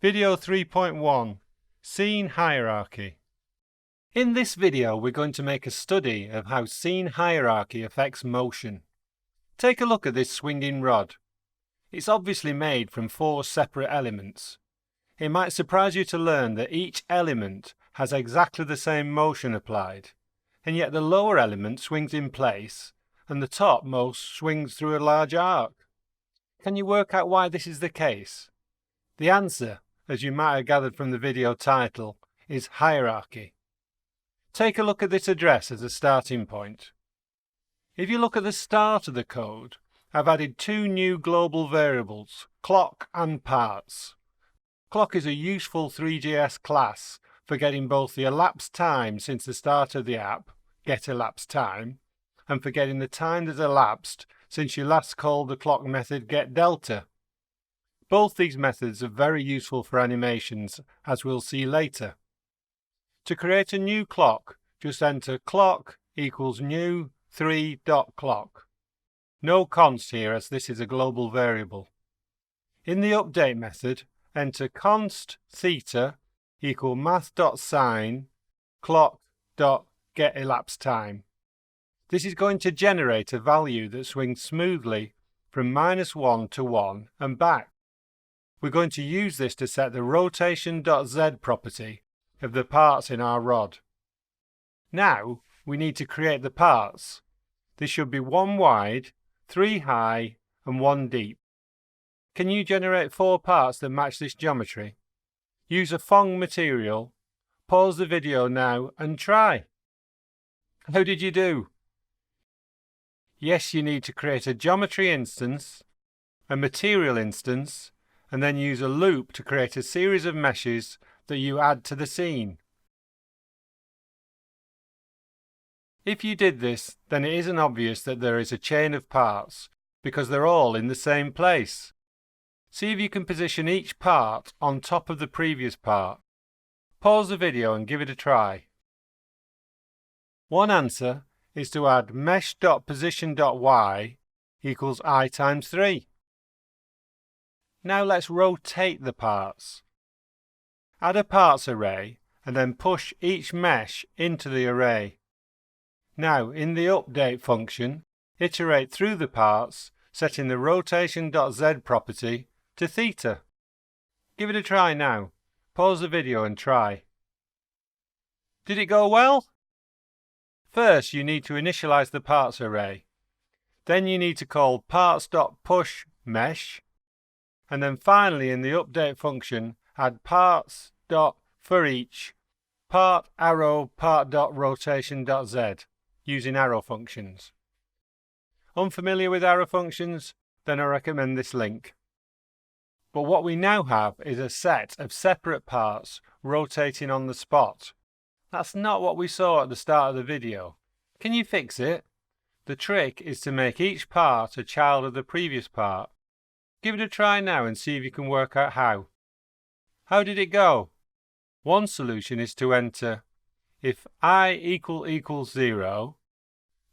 Video 3.1 Scene Hierarchy. In this video we're going to make a study of how scene hierarchy affects motion. Take a look at this swinging rod. It's obviously made from 4 separate elements. It might surprise you to learn that each element has exactly the same motion applied, and yet the lower element swings in place and the topmost swings through a large arc. Can you work out why this is the case? The answer, as you might have gathered from the video title, is hierarchy. Take a look at this address as a starting point. If you look at the start of the code, I've added 2 new global variables, clock and parts. Clock is a useful Three.js class for getting both the elapsed time since the start of the app, getElapsedTime, and for getting the time that elapsed since you last called the clock method getDelta. Both these methods are very useful for animations, as we'll see later. To create a new clock, just enter clock equals new 3.clock. No const here as this is a global variable. In the update method, enter const theta equal math.sign clock.getElapsedTime. This is going to generate a value that swings smoothly from -1 to 1 and back. We're going to use this to set the rotation.z property of the parts in our rod. Now we need to create the parts. This should be 1 wide, 3 high and 1 deep. Can you generate 4 parts that match this geometry? Use a Phong material. Pause the video now and try. How did you do? Yes, you need to create a geometry instance, a material instance, and then use a loop to create a series of meshes that you add to the scene. If you did this, then it isn't obvious that there is a chain of parts, because they're all in the same place. See if you can position each part on top of the previous part. Pause the video and give it a try. One answer is to add mesh.position.y equals I times 3. Now let's rotate the parts. Add a parts array and then push each mesh into the array. Now in the update function, iterate through the parts, setting the rotation.z property to theta. Give it a try now. Pause the video and try. Did it go well? First you need to initialize the parts array. Then you need to call parts.pushMesh. And then finally in the update function, add parts.forEach part arrow part.rotation.z using arrow functions. Unfamiliar with arrow functions? Then I recommend this link. But what we now have is a set of separate parts rotating on the spot. That's not what we saw at the start of the video. Can you fix it? The trick is to make each part a child of the previous part. Give it a try now and see if you can work out how. How did it go? One solution is to enter if I equals 0,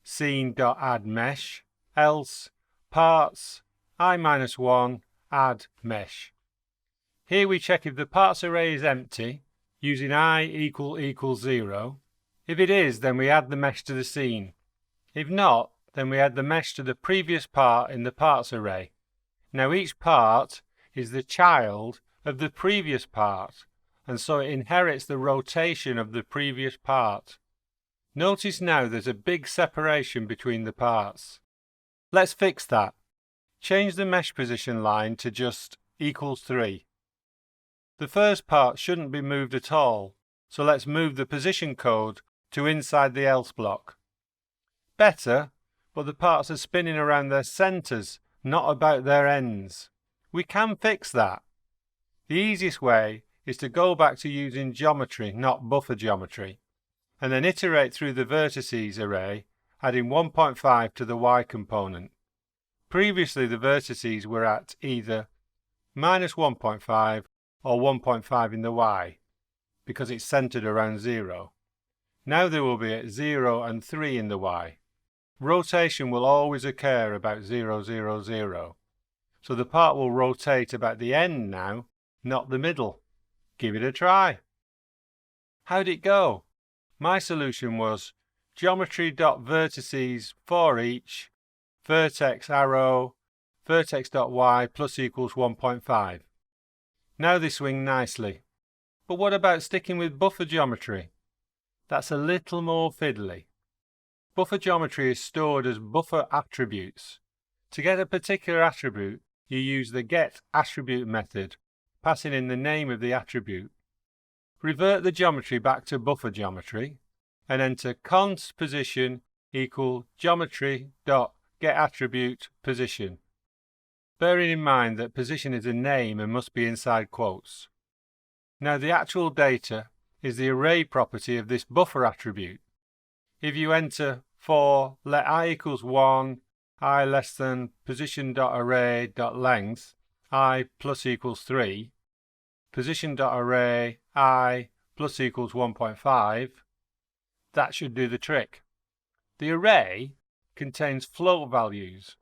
scene.addMesh, else parts I-1 add mesh. Here we check if the parts array is empty using I equals 0. If it is, then we add the mesh to the scene. If not, then we add the mesh to the previous part in the parts array. Now each part is the child of the previous part, and so it inherits the rotation of the previous part. Notice now there's a big separation between the parts. Let's fix that. Change the mesh position line to just equals 3. The first part shouldn't be moved at all, so let's move the position code to inside the else block. Better, but the parts are spinning around their centers, not about their ends. We can fix that. The easiest way is to go back to using geometry, not buffer geometry, and then iterate through the vertices array, adding 1.5 to the y component. Previously the vertices were at either -1.5 or 1.5 in the y, because it's centered around 0. Now they will be at 0 and 3 in the y. Rotation will always occur about 0, 0, 0. So the part will rotate about the end now not the middle. Give it a try. How'd it go? My solution was geometry.vertices for each vertex arrow vertex.y plus equals 1.5. Now they swing nicely. But what about sticking with buffer geometry? That's a little more fiddly. Buffer geometry is stored as buffer attributes. To get a particular attribute, you use the getAttribute method, passing in the name of the attribute. Revert the geometry back to buffer geometry, and enter const position equal geometry.getAttribute position. Bearing in mind that position is a name and must be inside quotes. Now the actual data is the array property of this buffer attribute. If you enter for let I equals 1, I less than position.array.length, I plus equals 3, position.array I plus equals 1.5, that should do the trick. The array contains float values.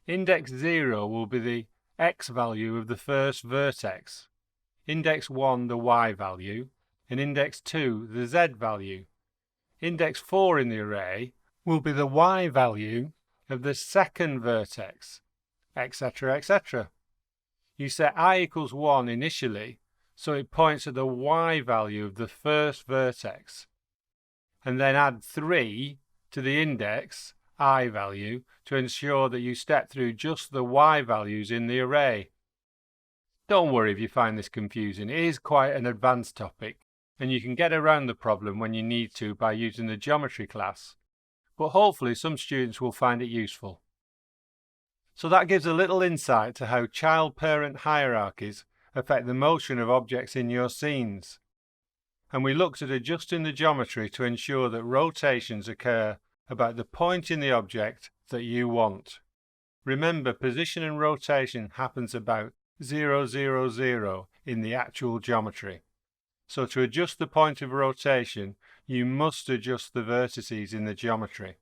Index 0 will be the x value of the first vertex, index 1 the y value, and index 2 the z value. Index 4 in the array will be the y value of the second vertex, etc., etc. You set I equals 1 initially, so it points at the y value of the first vertex, and then add 3 to the index I value to ensure that you step through just the y values in the array. Don't worry if you find this confusing, it is quite an advanced topic, and you can get around the problem when you need to by using the geometry class, but hopefully some students will find it useful. So that gives a little insight to how child-parent hierarchies affect the motion of objects in your scenes. And we looked at adjusting the geometry to ensure that rotations occur about the point in the object that you want. Remember, position and rotation happens about 0, 0, 0 in the actual geometry. So to adjust the point of rotation, you must adjust the vertices in the geometry.